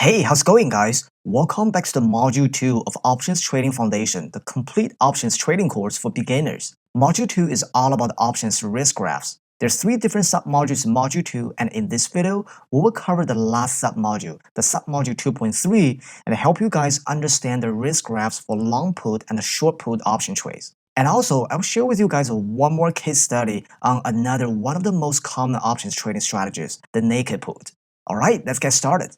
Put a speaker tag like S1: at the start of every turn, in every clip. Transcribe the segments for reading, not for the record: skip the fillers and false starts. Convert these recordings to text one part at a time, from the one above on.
S1: Hey, how's it going, guys? Welcome back to the Module 2 of Options Trading Foundation, the complete options trading course for beginners. Module 2 is all about options risk graphs. There's 3 different submodules in Module 2, and in this video, we will cover the last submodule, the submodule 2.3, and help you guys understand the risk graphs for long put and short put option trades. And also, I'll share with you guys one more case study on another one of the most common options trading strategies, the naked put. Alright, let's get started.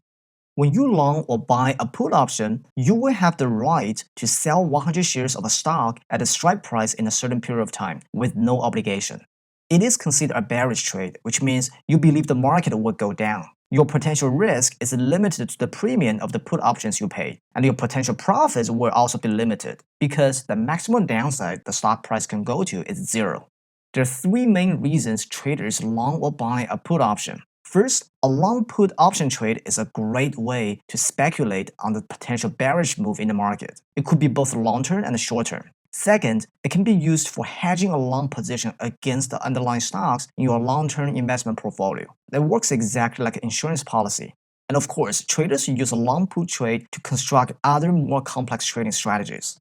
S1: When you long or buy a put option, you will have the right to sell 100 shares of a stock at a strike price in a certain period of time with no obligation. It is considered a bearish trade, which means you believe the market will go down. Your potential risk is limited to the premium of the put options you pay, and your potential profits will also be limited because the maximum downside the stock price can go to is zero. There are 3 main reasons traders long or buy a put option. First, a long put option trade is a great way to speculate on the potential bearish move in the market. It could be both long-term and short-term. Second, it can be used for hedging a long position against the underlying stocks in your long-term investment portfolio. That works exactly like an insurance policy. And of course, traders use a long put trade to construct other more complex trading strategies.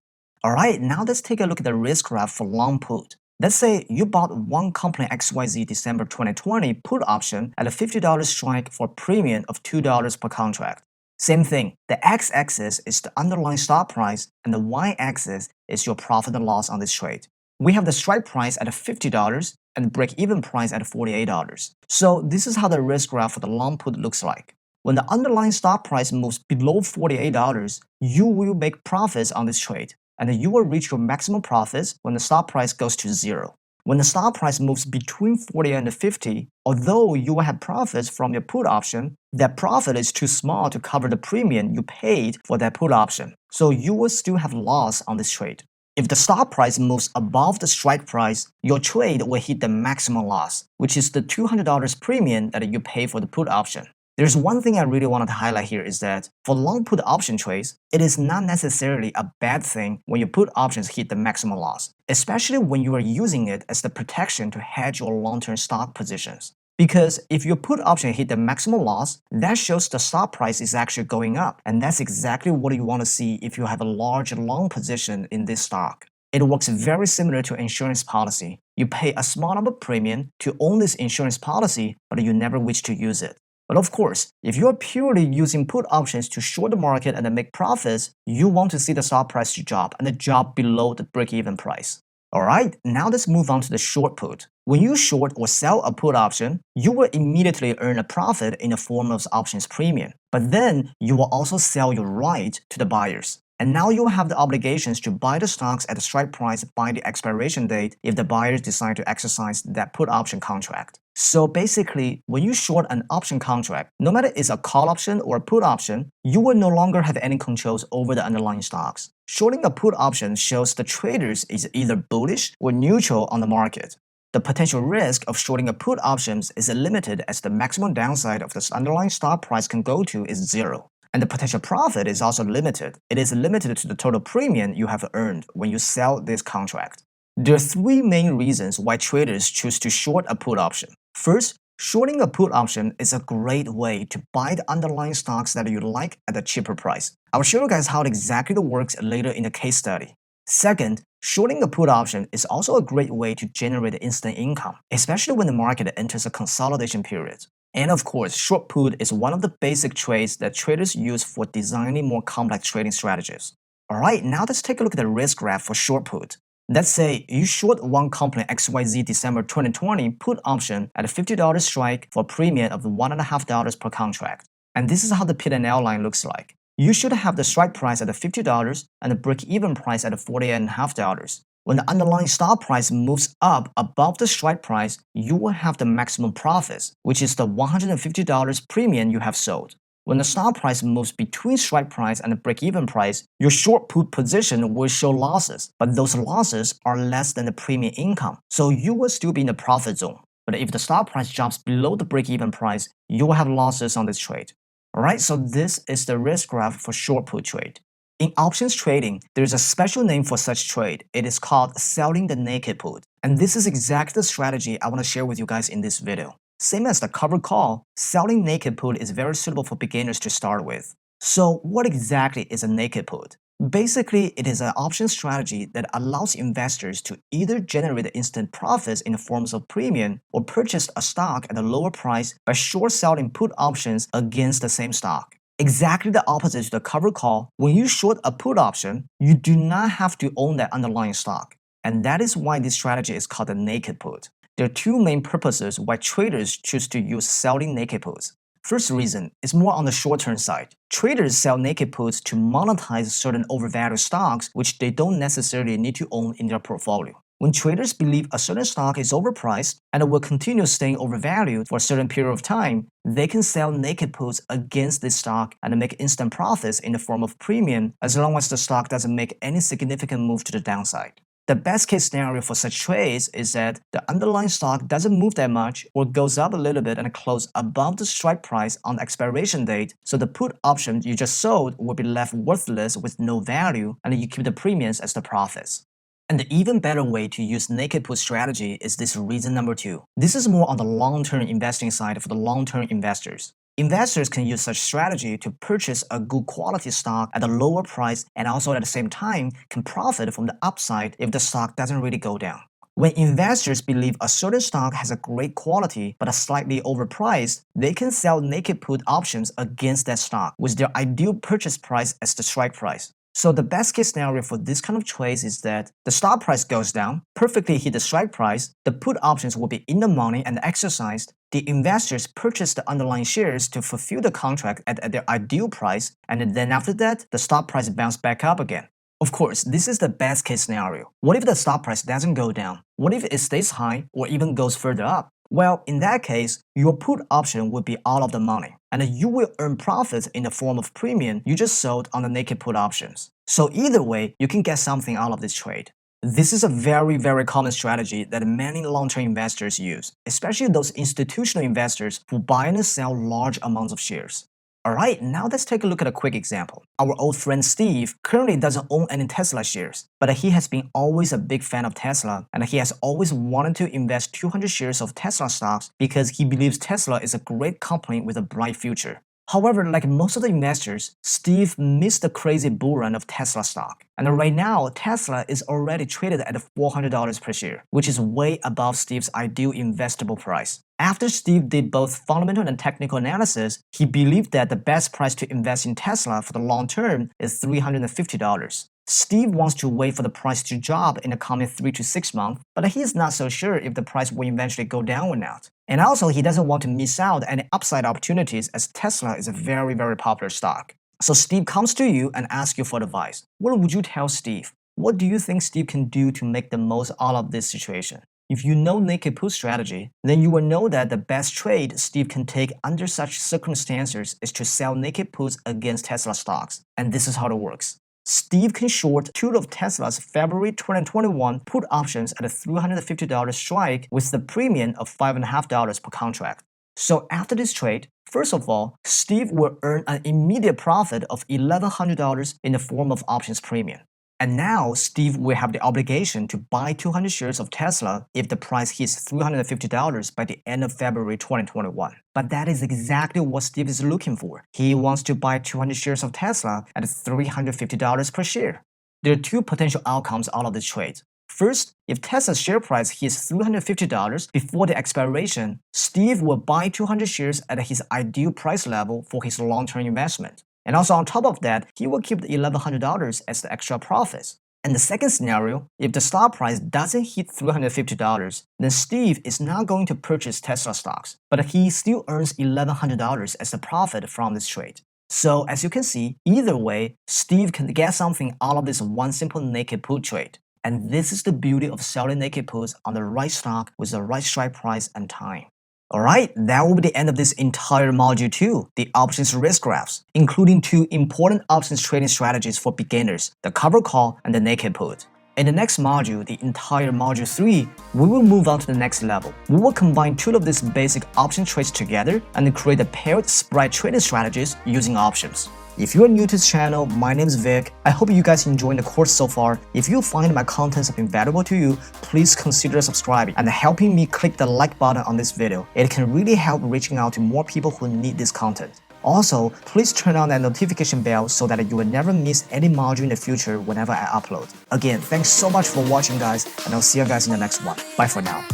S1: Alright, now let's take a look at the risk graph for long put. Let's say you bought one company XYZ December 2020 put option at a $50 strike for a premium of $2 per contract. Same thing, the x-axis is the underlying stock price and the y-axis is your profit and loss on this trade. We have the strike price at $50 and the break-even price at $48. So this is how the risk graph for the long put looks like. When the underlying stock price moves below $48, you will make profits on this trade, and you will reach your maximum profits when the stock price goes to zero. When the stock price moves between 40 and 50, although you will have profits from your put option, that profit is too small to cover the premium you paid for that put option, so you will still have loss on this trade. If the stock price moves above the strike price, your trade will hit the maximum loss, which is the $200 premium that you pay for the put option. There's one thing I really wanted to highlight here is that for long put option trades, it is not necessarily a bad thing when your put options hit the maximum loss, especially when you are using it as the protection to hedge your long-term stock positions. Because if your put option hit the maximum loss, that shows the stock price is actually going up, and that's exactly what you want to see if you have a large long position in this stock. It works very similar to insurance policy. You pay a small number premium to own this insurance policy, but you never wish to use it. But of course, if you are purely using put options to short the market and make profits, you want to see the stock price drop and drop below the break-even price. Alright, now let's move on to the short put. When you short or sell a put option, you will immediately earn a profit in the form of options premium. But then, you will also sell your right to the buyers. And now you will have the obligations to buy the stocks at the strike price by the expiration date if the buyers decide to exercise that put option contract. So basically, when you short an option contract, no matter it's a call option or a put option, you will no longer have any controls over the underlying stocks. Shorting a put option shows the traders is either bullish or neutral on the market. The potential risk of shorting a put options is limited as the maximum downside of the underlying stock price can go to is zero. And the potential profit is also limited. It is limited to the total premium you have earned when you sell this contract. There are 3 main reasons why traders choose to short a put option. First, shorting a put option is a great way to buy the underlying stocks that you like at a cheaper price. I will show you guys how it exactly works later in the case study. Second, shorting a put option is also a great way to generate instant income, especially when the market enters a consolidation period. And of course, short put is one of the basic trades that traders use for designing more complex trading strategies. Alright, now let's take a look at the risk graph for short put. Let's say you short one company XYZ December 2020 put option at a $50 strike for a premium of $1.50 per contract. And this is how the P&L line looks like. You should have the strike price at $50 and the break-even price at $48.50. When the underlying stock price moves up above the strike price, you will have the maximum profits, which is the $150 premium you have sold. When the stock price moves between strike price and the break-even price, your short put position will show losses, but those losses are less than the premium income, so you will still be in the profit zone. But if the stock price drops below the break-even price, you will have losses on this trade. Alright, so this is the risk graph for short put trade. In options trading, there is a special name for such trade. It is called selling the naked put. And this is exactly the strategy I want to share with you guys in this video. Same as the covered call, selling naked put is very suitable for beginners to start with. So what exactly is a naked put? Basically, it is an option strategy that allows investors to either generate instant profits in the forms of premium or purchase a stock at a lower price by short selling put options against the same stock. Exactly the opposite to the covered call, when you short a put option, you do not have to own that underlying stock. And that is why this strategy is called a naked put. There are two main purposes why traders choose to use selling naked puts. First reason is more on the short-term side. Traders sell naked puts to monetize certain overvalued stocks which they don't necessarily need to own in their portfolio. When traders believe a certain stock is overpriced and it will continue staying overvalued for a certain period of time, they can sell naked puts against this stock and make instant profits in the form of premium as long as the stock doesn't make any significant move to the downside. The best case scenario for such trades is that the underlying stock doesn't move that much or goes up a little bit and close above the strike price on the expiration date, so the put option you just sold will be left worthless with no value and you keep the premiums as the profits. And the even better way to use naked put strategy is this reason number 2. This is more on the long-term investing side for the long-term investors. Investors can use such strategy to purchase a good quality stock at a lower price and also at the same time can profit from the upside if the stock doesn't really go down. When investors believe a certain stock has a great quality but is slightly overpriced, they can sell naked put options against that stock with their ideal purchase price as the strike price. So the best case scenario for this kind of trades is that the stock price goes down, perfectly hit the strike price, the put options will be in the money and exercised, the investors purchase the underlying shares to fulfill the contract at their ideal price, and then after that, the stock price bounces back up again. Of course, this is the best case scenario. What if the stock price doesn't go down? What if it stays high or even goes further up? Well, in that case, your put option would be out of the money, and you will earn profits in the form of premium you just sold on the naked put options. So either way, you can get something out of this trade. This is a very common strategy that many long-term investors use, especially those institutional investors who buy and sell large amounts of shares. Alright, now let's take a look at a quick example. Our old friend Steve currently doesn't own any Tesla shares, but he has been always a big fan of Tesla and he has always wanted to invest 200 shares of Tesla stocks because he believes Tesla is a great company with a bright future. However, like most of the investors, Steve missed the crazy bull run of Tesla stock. And right now, Tesla is already traded at $400 per share, which is way above Steve's ideal investable price. After Steve did both fundamental and technical analysis, he believed that the best price to invest in Tesla for the long term is $350. Steve wants to wait for the price to drop in the coming 3 to 6 months, but he is not so sure if the price will eventually go down or not. And also, he doesn't want to miss out any upside opportunities as Tesla is a very popular stock. So Steve comes to you and asks you for advice. What would you tell Steve? What do you think Steve can do to make the most out of this situation? If you know naked put strategy, then you will know that the best trade Steve can take under such circumstances is to sell naked puts against Tesla stocks. And this is how it works. Steve can short 2 of Tesla's February 2021 put options at a $350 strike with the premium of $5.50 per contract. So after this trade, first of all, Steve will earn an immediate profit of $1,100 in the form of options premium. And now, Steve will have the obligation to buy 200 shares of Tesla if the price hits $350 by the end of February 2021. But that is exactly what Steve is looking for. He wants to buy 200 shares of Tesla at $350 per share. There are 2 potential outcomes out of this trade. First, if Tesla's share price hits $350 before the expiration, Steve will buy 200 shares at his ideal price level for his long-term investment. And also on top of that, he will keep the $1,100 as the extra profits. And the second scenario, if the stock price doesn't hit $350, then Steve is not going to purchase Tesla stocks, but he still earns $1,100 as a profit from this trade. So as you can see, either way, Steve can get something out of this one simple naked put trade. And this is the beauty of selling naked puts on the right stock with the right strike price and time. Alright, that will be the end of this entire Module 2, the options risk graphs, including 2 important options trading strategies for beginners, the covered call and the naked put. In the next module, the entire Module 3, we will move on to the next level. We will combine 2 of these basic option trades together and create a paired spread trading strategies using options. If you are new to this channel, my name is Vic. I hope you guys enjoyed the course so far. If you find my contents have been valuable to you, please consider subscribing and helping me click the like button on this video. It can really help reaching out to more people who need this content. Also, please turn on that notification bell so that you will never miss any module in the future whenever I upload. Again, thanks so much for watching guys, and I'll see you guys in the next one. Bye for now.